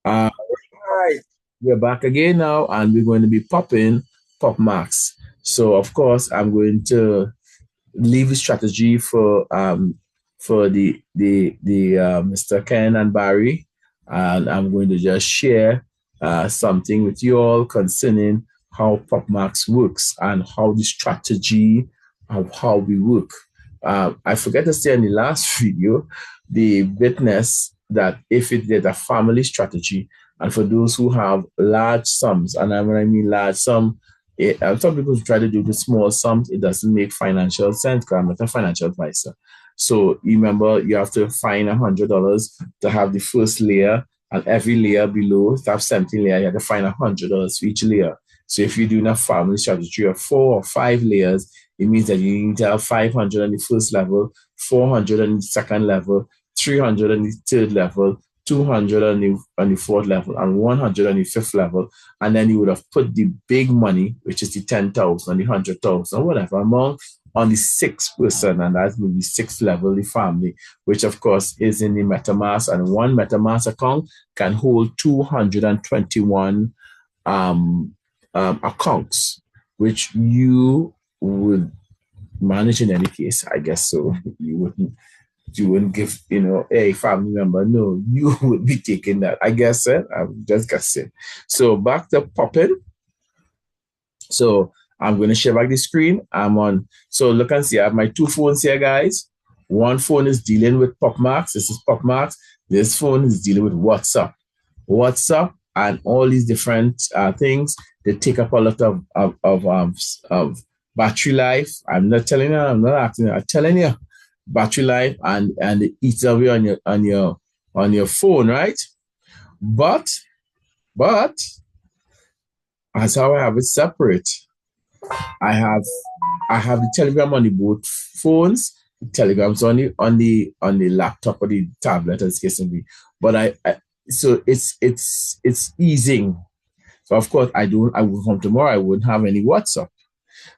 Uh, right. We're back again now, and we're going to be popping POPMAX. So, of course, I'm going to leave a strategy for the Mr. Ken and Barry, and I'm going to just share something with you all concerning how PopMax works and how the strategy of how we work. I forget to say in the last video the witness that if it did a family strategy, and for those who have large sums, and when I mean large sum, some people try to do the small sums. It doesn't make financial sense because I'm not a financial advisor. So remember, you have to find $100 to have the first layer, and every layer below to have 17 layers. You have to find $100 for each layer. So if you're doing a family strategy of 4 or 5 layers, it means that you need to have 500 on the first level, 400 on the second level, 300 on the third level, 200 on the fourth level, and 100 on the fifth level. And then you would have put the big money, which is the 10,000, the 100,000, or whatever amount, on the sixth person, and that will be sixth level, the family, which of course is in the MetaMask. And one MetaMask account can hold 221 accounts, which you would manage in any case, I guess so. You wouldn't give, a family member. No, you would be taking that. I guess it. I'm just guessing. So back to popping. So I'm going to share back the screen. I'm on. So look and see. I have my two phones here, guys. One phone is dealing with PopMax. This is PopMax. This phone is dealing with WhatsApp, and all these different things. They take up a lot of battery life. I'm not telling you. I'm not acting. I'm telling you, battery life, and it eats away on your phone, right? But but that's how I have it separate. I have I have the Telegram on the both phones. The Telegram's on the laptop or the tablet as case may be. But so it's easing. So of course I would from tomorrow I wouldn't have any WhatsApp.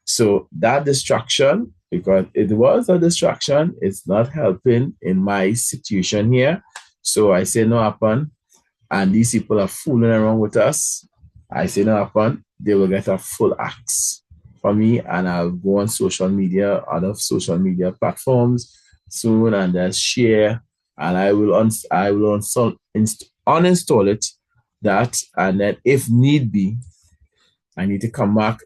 So that distraction, because it was a distraction, it's not helping in my situation here. So I say no happen, and these people are fooling around with us. I say no happen, they will get a full axe for me, and I'll go on social media, other social media platforms soon, and just share, and uninstall it, that, and then if need be, I need to come back.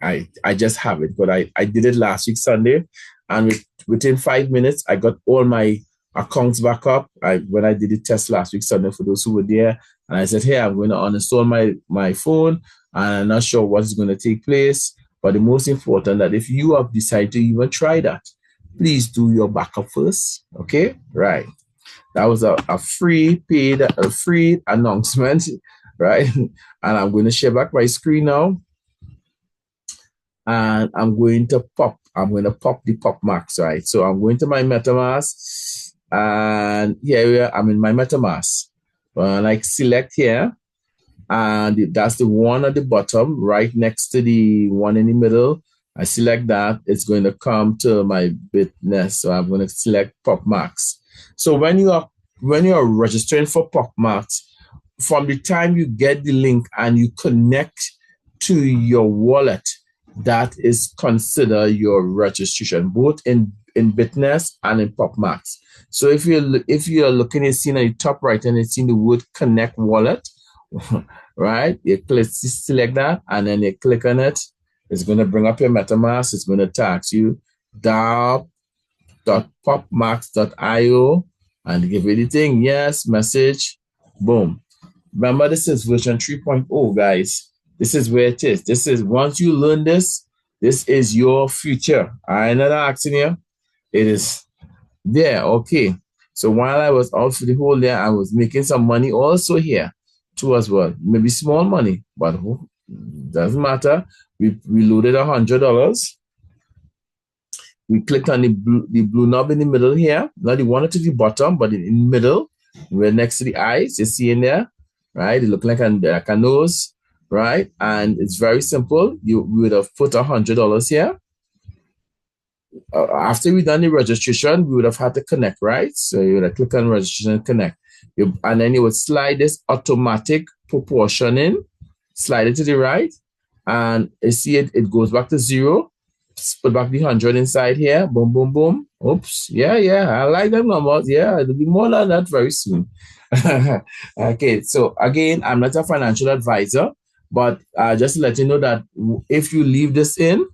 I just have it, but I did it last week Sunday, and within 5 minutes I got all my accounts back up. When I did the test last week Sunday for those who were there, and I said, hey, I'm going to uninstall my phone, and I'm not sure what's going to take place. But the most important that if you have decided to even try that, please do your backup first. Okay, right? That was a free announcement, right? And I'm going to share back my screen now, and I'm going to pop the PopMax, right? So I'm going to my MetaMask, and here I'm in my MetaMask. When I select here, and that's the one at the bottom, right next to the one in the middle. I select that, it's going to come to my business. So I'm going to select PopMax. So when you are registering for PopMax, from the time you get the link and you connect to your wallet, that is considered your registration, both in Bitness and in PopMax. So if you're looking at seeing at the top right and it's in the word connect wallet, right? You select that, and then you click on it. It's going to bring up your MetaMask. It's going to tax you dap.popmax.io, and give anything. Yes, message. Boom. Remember, this is version 3.0, guys. This is where it is. This is, once you learn this is your future. I'm not asking you. It is there. Okay. So while I was out for the whole day, I was making some money also here too as well. Maybe small money, but doesn't matter. We loaded $100. We clicked on the blue knob in the middle here. Not the one to the bottom, but in the middle, where next to the eyes, you see in there, right? It looks like a nose, right? And it's very simple. We would have put $100 here. After we done the registration, we would have had to connect, right? So you would have click on registration and connect. And then you would slide this automatic proportion slide it to the right, and you see it goes back to 0. Put back the 100 inside here. Boom, boom, boom. Oops. Yeah. I like them numbers. Yeah, it'll be more than that very soon. Okay. So again, I'm not a financial advisor, but just to let you know that if you leave this in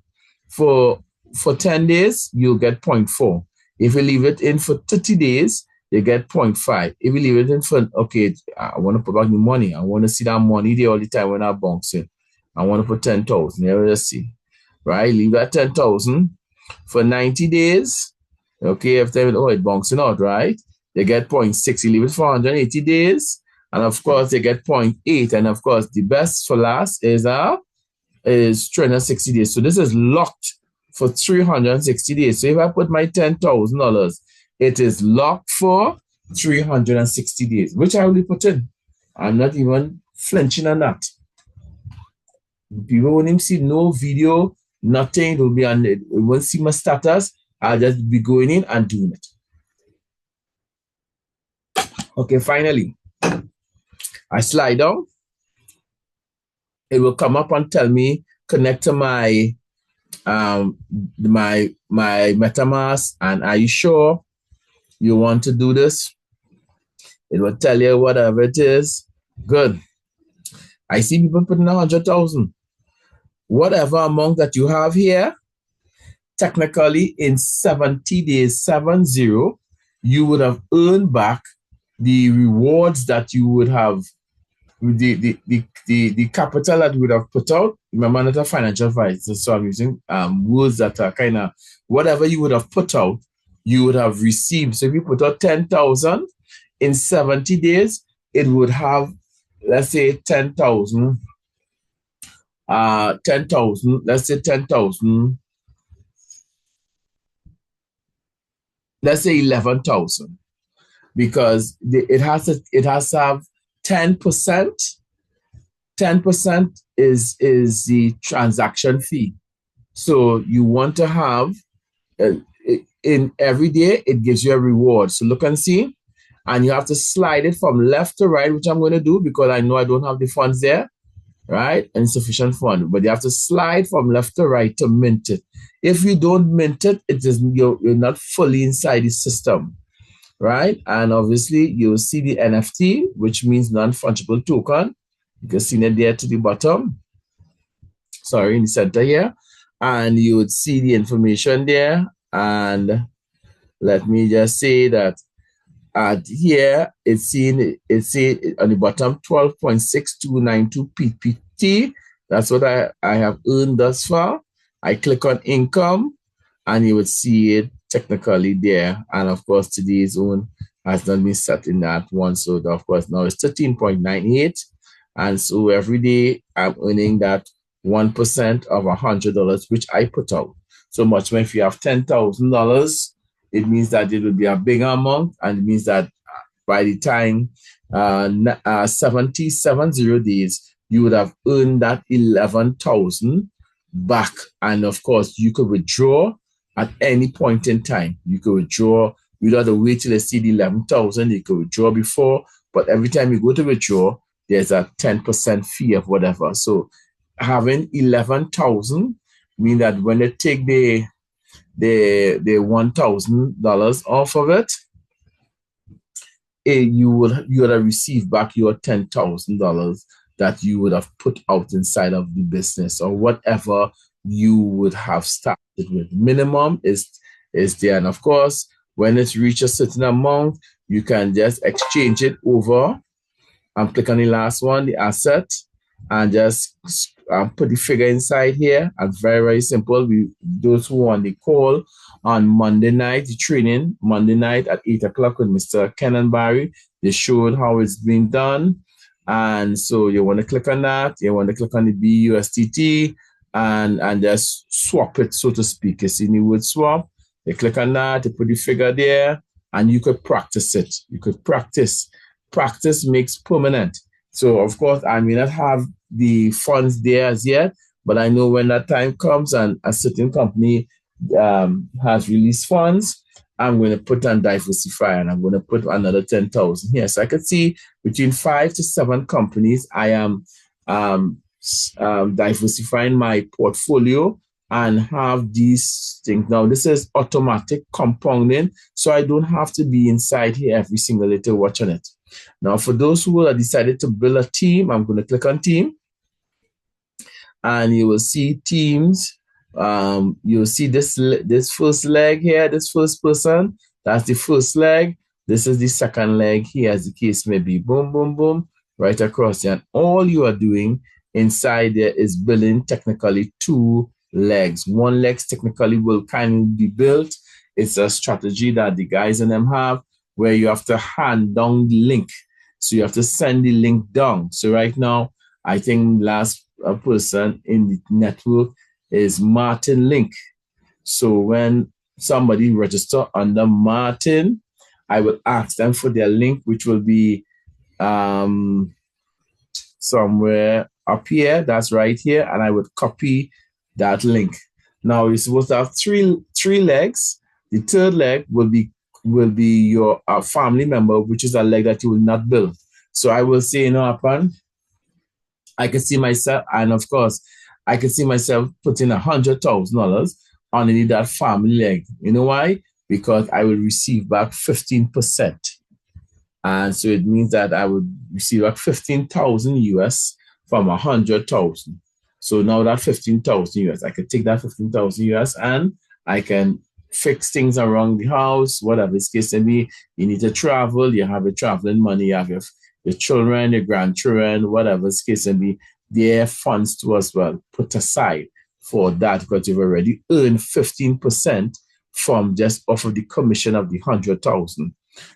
for 10 days, you'll get 0.4. If you leave it in for 30 days, you get 0.5. If you leave it in for, okay, I want to put back the money. I want to see that money there all the time when I bounce in. I want to put 10,000. Here, let's see. Right? Leave that 10,000 for 90 days. Okay, if they, it bouncing out, right? They get 0.6. You leave it for 180 days. And of course, they get 0.8. And of course, the best for last is 360 days. So this is locked for 360 days. So if I put my $10,000, it is locked for 360 days, which I will put in. I'm not even flinching on that. People won't even see no video, nothing. It will be on it. You won't see my status. I'll just be going in and doing it. Okay, finally, I slide down. It will come up and tell me connect to my my MetaMask, and are you sure you want to do this? It will tell you whatever it is. Good. I see people putting 100,000. Whatever amount that you have here, technically in 70 days, 70, you would have earned back the rewards that you would have, the capital that you would have put out. Remember, I'm not a financial advisor, so I'm using words that are kind of, whatever you would have put out, you would have received. So if you put out 10,000 in 70 days, it would have, let's say 10,000. 10,000, let's say 10,000, let's say 11,000, because it has to have 10%. 10% is the transaction fee. So you want to have in every day, it gives you a reward. So look and see, and you have to slide it from left to right, which I'm going to do because I know I don't have the funds there. Right? Insufficient fund, but you have to slide from left to right to mint it. If you don't mint it, you're not fully inside the system, right? And obviously, you'll see the NFT, which means non-fungible token. You can see it there to the bottom. Sorry, in the center here, and you would see the information there. And let me just say that here it's seen on the bottom 12.6292 PPT. That's what I have earned thus far. I click on income and you would see it technically there. And of course, today's own has not been set in that one. So of course now it's 13.98. And so every day I'm earning that 1% of $100, which I put out. So much when if you have $10,000, it means that it will be a bigger amount, and it means that by the time 70 days, you would have earned that 11,000 back. And of course, you could withdraw at any point in time. You could withdraw. You don't have to wait till you see the 11,000. You could withdraw before, but every time you go to withdraw, there's a 10% fee of whatever. So having 11,000 means that when they take the $1,000 off of it, you would have received back your $10,000 that you would have put out inside of the business or whatever you would have started with. Minimum is there, and of course, when it's reached a certain amount, you can just exchange it over and click on the last one, the asset, and just put the figure inside here. And very, very simple. Those who want the call on Monday night, the training, Monday night at 8 o'clock with Mr. Ken and Barry, they showed how it's being done. And so you want to click on that. You want to click on the BUSDT and just swap it, so to speak. You see the word swap. You click on that, you put the figure there, and you could practice it. You could practice. Practice makes permanent. So, of course, I may not have the funds there as yet, but I know when that time comes and a certain company has released funds, I'm going to put on diversify and I'm going to put another 10,000 here. So I could see between 5 to 7 companies I am diversifying my portfolio and have these things. Now, this is automatic compounding, so I don't have to be inside here every single day to watch on it. Now, for those who have decided to build a team, I'm going to click on team and you will see teams. You'll see this first leg here, this first person, that's the first leg. This is the second leg here, as the case may be. Boom, boom, boom, right across there. And all you are doing inside there is building technically 2 legs. 1 leg technically will kind of be built. It's a strategy that the guys in them have where you have to hand down the link. So you have to send the link down. So right now, I think last person in the network is Martin Link. So when somebody register under Martin, I will ask them for their link, which will be somewhere up here. That's right here. And I would copy that link. Now you're supposed to have three legs. The third leg will be your family member, which is a leg that you will not build. So I will say, upon I can see myself, and of course, I can see myself putting $100,000 on that family leg. You know why? Because I will receive back 15%. And so it means that I would receive back 15,000 US from 100,000. So now that 15,000 US, I could take that 15,000 US and I can fix things around the house, whatever it's case may be. You need to travel, you have your traveling money, you have your children, your grandchildren, whatever it's case may be, their funds too as well put aside for that because you've already earned 15% from just off of the commission of the 100,000.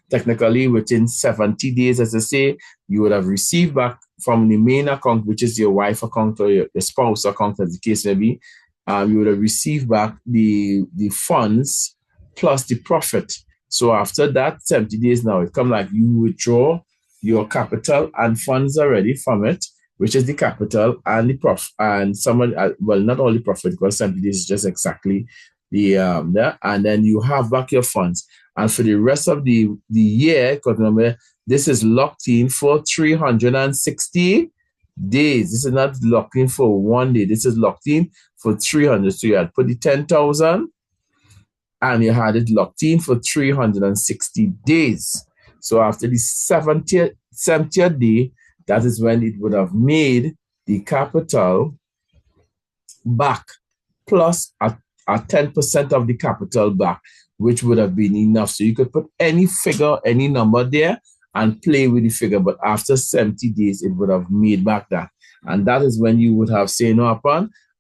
Technically, within 70 days, as I say, you would have received back from the main account, which is your wife account or your spouse account, as the case may be. You would have received back the funds plus the profit. So after that 70 days now, it comes like you withdraw your capital and funds already from it, which is the capital and the profit, and someone, well, not only profit, because 70 days is just exactly the there, and then you have back your funds. And for the rest of the year, because remember, this is locked in for 360 days. This is not locked in for 1 day. This is locked in for 300. So you had put the 10,000 and you had it locked in for 360 days. So after the 70th day, that is when it would have made the capital back plus a 10% of the capital back, which would have been enough. So you could put any figure, any number there and play with the figure. But after 70 days, it would have made back that. And that is when you would have said,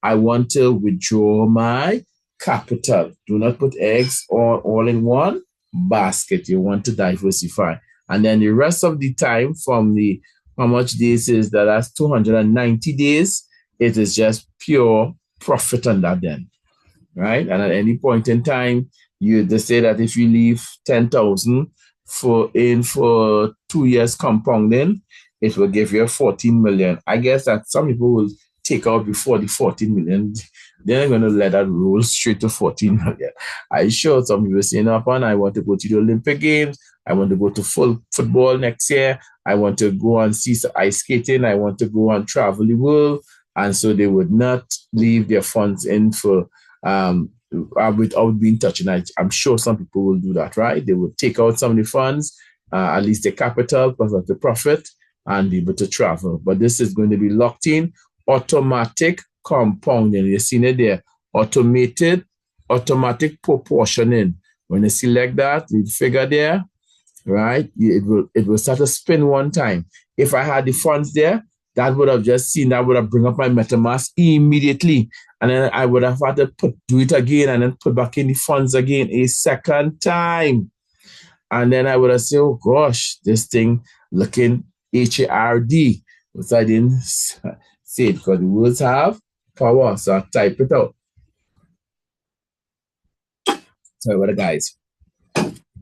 I want to withdraw my capital. Do not put eggs all in one basket. You want to diversify. And then the rest of the time from the, how much days is that? That's 290 days. It is just pure profit on that then, right? And at any point in time, you just say that if you leave 10,000 for 2 years compounding, it will give you 14 million. I guess that some people will take out before the 14 million. They're not going to let that roll straight to 14 million. I'm sure some people say, I want to go to the Olympic Games. I want to go to full football next year. I want to go and see ice skating. I want to go and travel the world. And so they would not leave their funds in for without being touched. And I'm sure some people will do that, right? They would take out some of the funds, at least the capital plus the profit, and be able to travel. But this is going to be locked in, automatic compounding. You've seen it there, automatic proportioning. When you select that, the figure there, right? It will start to spin one time. If I had the funds there, that would have bring up my MetaMask immediately. And then I would have had to do it again and then put back in the funds again a second time. And then I would have said, oh gosh, this thing looking HARD. But I didn't say it because the words have power. So I type it out. Sorry about the guys.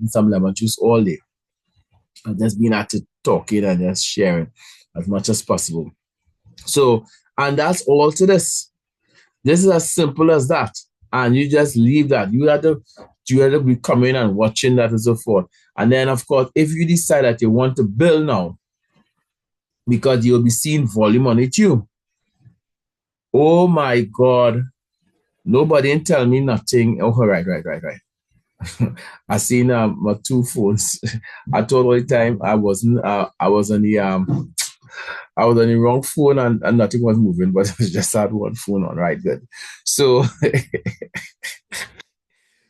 Some lemon juice all day. I've just been at it talking and just sharing as much as possible. So, and that's all to this. This is as simple as that. And you just leave that. You have to, you have to be coming and watching that and so forth. And then, of course, if you decide that you want to build now, because you'll be seeing volume on it, you. Oh my God. Nobody didn't tell me nothing. Oh, right. I seen my two phones. I told all the time I wasn't. I was on the I was on the wrong phone and nothing was moving, but I just had one phone on. Right, good. So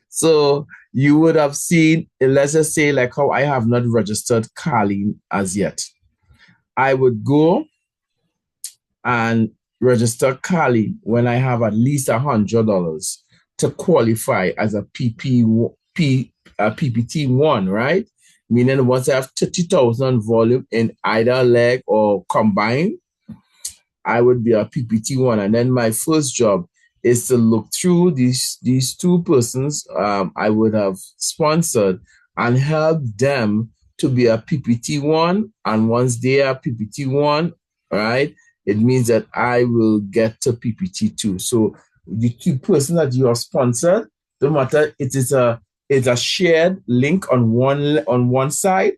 so you would have seen. Let's just say like how I have not registered Carlene as yet. I would go and register Carlene when I have at least $100 to qualify as a PPT one, right? Meaning once I have 30,000 volume in either leg or combined, I would be a PPT one. And then my first job is to look through these two persons I would have sponsored and help them to be a PPT one. And once they are PPT one, right, it means that I will get to PPT two. So the two person that you are sponsored, no matter it's a shared link on one side,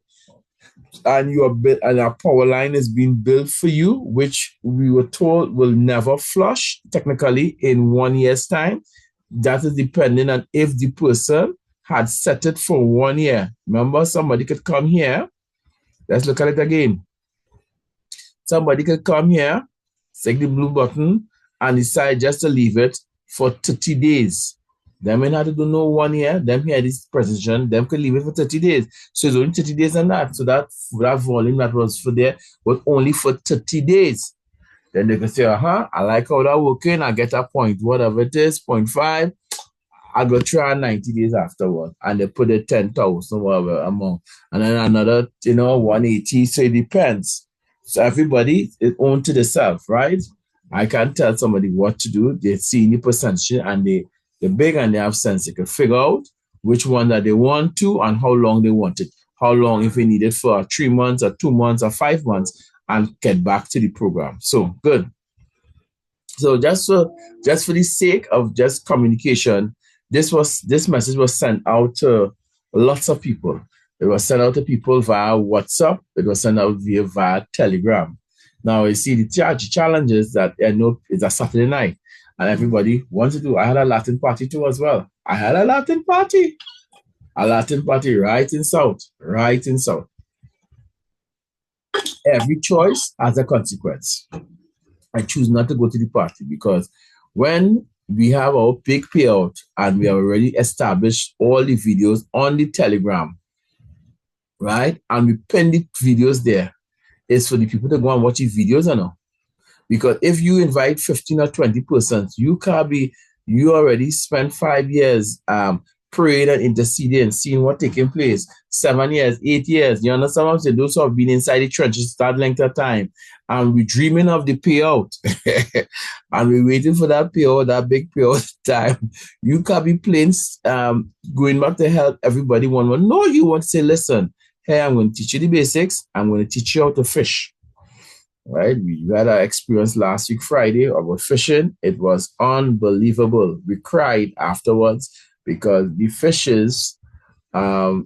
and a power line is being built for you, which we were told will never flush technically in 1 year's time. That is depending on if the person had set it for 1 year. Remember, somebody could come here. Let's look at it again. Somebody could come here, select the blue button, and decide just to leave it for 30 days. Them may not have to do no 1 year. Them here this precision. Them could leave it for 30 days. So it's only 30 days and that. So that volume that was for there was only for 30 days. Then they can say, I like how that working. I get a point, whatever it is, 0.5. I go try 90 days afterward. And they put it 10,000, whatever amount. And then another, 180. So it depends. So everybody is own to themselves, right? I can't tell somebody what to do. They see the percentage and they're big and they have sense. They can figure out which one that they want to and how long they want it. How long, if they need it for 3 months or 2 months or 5 months, and get back to the program. So good. So just for the sake of just communication, this message was sent out to lots of people. It was sent out to people via WhatsApp. It was sent out via Telegram. Now you see the challenges that I know it's a Saturday night. And everybody wants to do. I had a Latin party too as well. I had a Latin party right in South. Every choice has a consequence. I choose not to go to the party because when we have our big payout and we have already established all the videos on the Telegram, right? And we pin the videos there, it's for the people to go and watch the videos or not. Because if you invite 15 or 20%, you already spent 5 years praying and interceding and seeing what taking place. 7 years, 8 years. You understand what I'm saying? Those who have been inside the trenches that length of time. And we're dreaming of the payout. And we're waiting for that payout, that big payout time. You can't be playing, going back to help everybody one. No, you want to say, listen, hey, I'm going to teach you the basics. I'm going to teach you how to fish. Right? We had our experience last week, Friday, about fishing. It was unbelievable. We cried afterwards because the fishes, after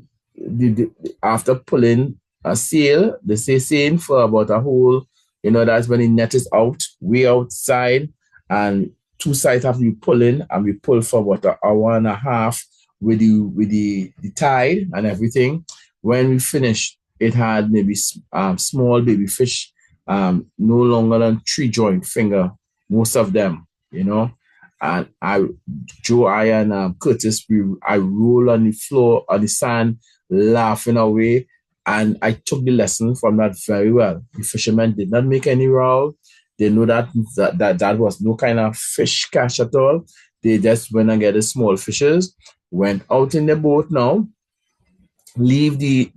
pulling a sail, they say saying for about a whole, that's when the net is out, way outside, and two sides have to be pulling, and we pull for about an hour and a half with the tide and everything. When we finished, it had maybe small baby fish, no longer than 3 joint finger, most of them, and Joe, and Curtis, I roll on the floor, on the sand, laughing away, and I took the lesson from that very well. The fishermen did not make any row. They know that was no kind of fish catch at all. They just went and get the small fishes, went out in the boat now, leave the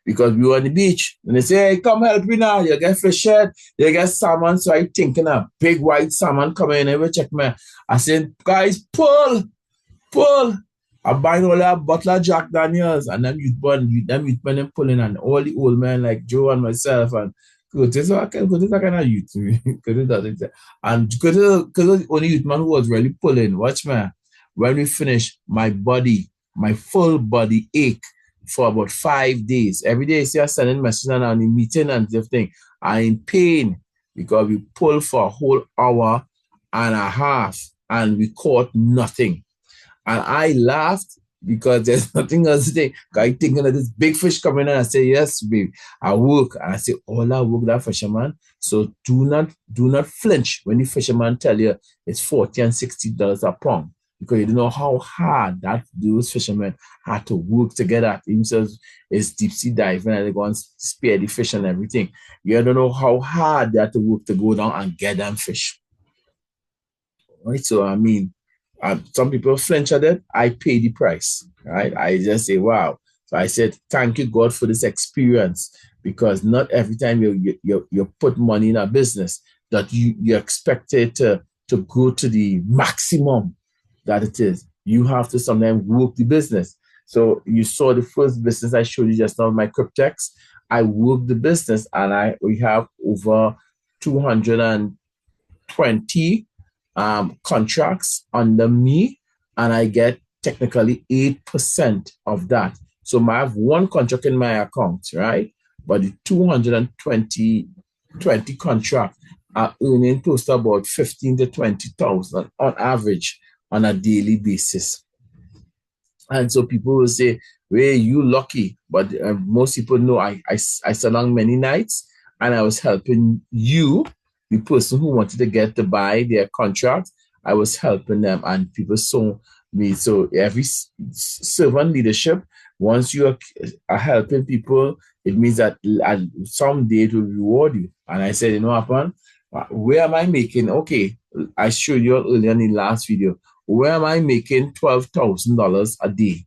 because we were on the beach, and they say, hey, come help me now, you get fish head, you get salmon. So I thinking a big white salmon coming in, and check me. I said, guys, pull. I buy all that bottle of Jack Daniels, and them youth men pulling, and all the old men like Joe and myself and Curtis are kind of youth to me. And because the only youth man who was really pulling, watch me. When we finished, my full body ached for about 5 days. Every day I see us sending messages and on the meeting and everything. I'm in pain because we pulled for a whole hour and a half and we caught nothing. And I laughed because there's nothing else to do. I thinking of this big fish coming in. I say, yes, babe. I work. And I say, all I work that fisherman. So do not flinch when the fisherman tell you it's $40 and $60 a pound. Because you don't know how hard that those fishermen had to work together. Themselves is deep sea diving and they go and spear the fish and everything. You don't know how hard they had to work to go down and get them fish. Right? So I mean, some people flinch at it. I pay the price, right? I just say, wow. So I said, thank you, God, for this experience, because not every time you put money in a business that you expect it to go to the maximum that it is. You have to sometimes work the business. So you saw the first business I showed you just now, my Cryptex. I worked the business and we have over 220 contracts under me, and I get technically 8% of that. So I have one contract in my account, right? But the 220 contracts are earning close to about 15 to 20,000 on average on a daily basis. And so people will say, well, you lucky. But most people know I sat on many nights and I was helping you, the person who wanted to get to buy their contract. I was helping them and people saw me. So every servant leadership, once you are helping people, it means that someday it will reward you. And I said, you know what happened? Where am I making? Okay, I showed you earlier in the last video. Where am I making $12,000 a day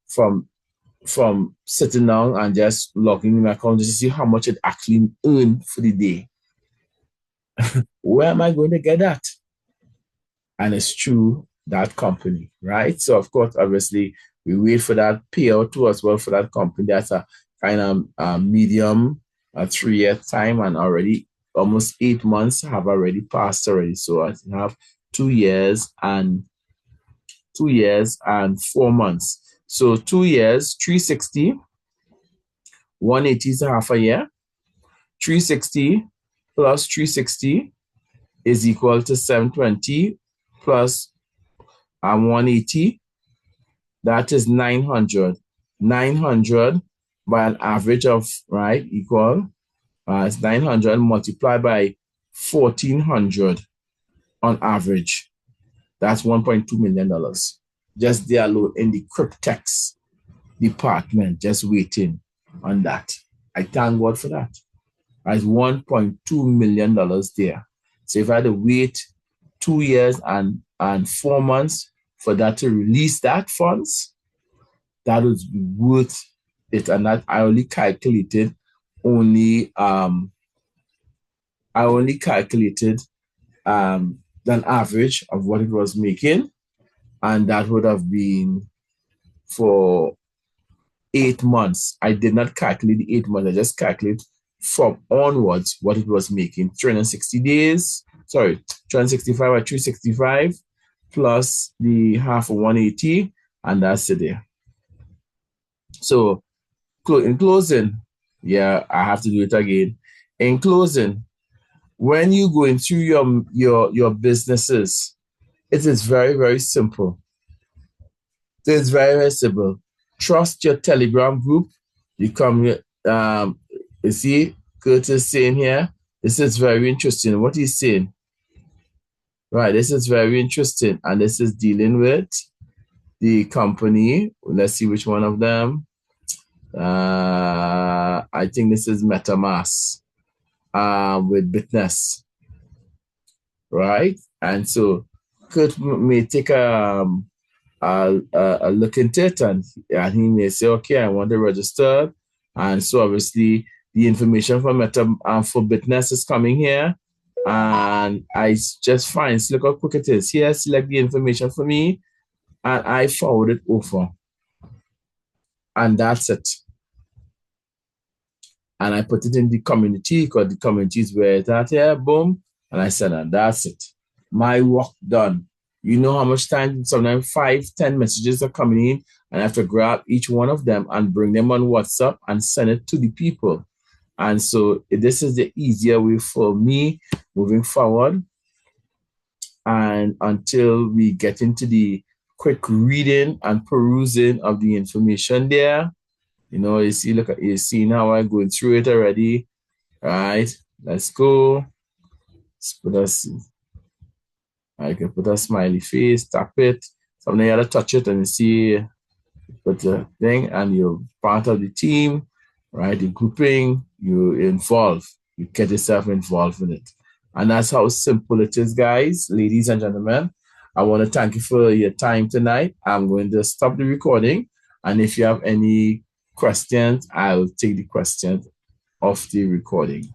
from sitting down and just logging in my account just to see how much it actually earned for the day? Where am I going to get that? And it's through that company, right? So of course, obviously, we wait for that payout too as well for that company. That's a kind of medium, a 3-year time, and already almost 8 months have already passed already. So I have 2 years and 4 months. So 2 years, 360, 180 is a half a year. 360 plus 360 is equal to 720 plus 180. That is 900. 900 by an average of, right, equal, it's 900 multiplied by 1,400 on average. That's $1.2 million. Just there alone in the Cryptex department, just waiting on that. I thank God for that. That's $1.2 million there. So if I had to wait 2 years and 4 months for that to release that funds, that would be worth it. And that I only calculated an average of what it was making, and that would have been for 8 months. I did not calculate the 8 months. I just calculate from onwards what it was making. 360 days, 365 or 365 plus the half of 180, and that's it there. So in closing, yeah, I have to do it again. In closing, when you go into your businesses, it is very, very simple. It is very, very simple. Trust your Telegram group. You come here, you see, Curtis saying here, this is very interesting. What he's saying, right? This is very interesting, and this is dealing with the company. Let's see which one of them. I think this is MetaMask with Bitness, right? And so Kurt may take a look into it, and he may say, okay, I want to register. And so obviously the information for for Bitness is coming here. And I just find, look how quick it is. Here, select the information for me, and I forward it over. And that's it. And I put it in the community, because the community is where it's at here, boom. And I said, and that's it. My work done. You know how much time, sometimes 5, 10 messages are coming in, and I have to grab each one of them and bring them on WhatsApp and send it to the people. And so this is the easier way for me moving forward. And until we get into the quick reading and perusing of the information there, you see, look at you see now I'm going through it already. Right, let's go. Let's put us I can put a smiley face, tap it. Something you gotta touch it and you see put the thing and you're part of the team, right? The grouping, you involve, you get yourself involved in it. And that's how simple it is, guys, ladies and gentlemen. I want to thank you for your time tonight. I'm going to stop the recording. And if you have any questions, I'll take the questions off the recording.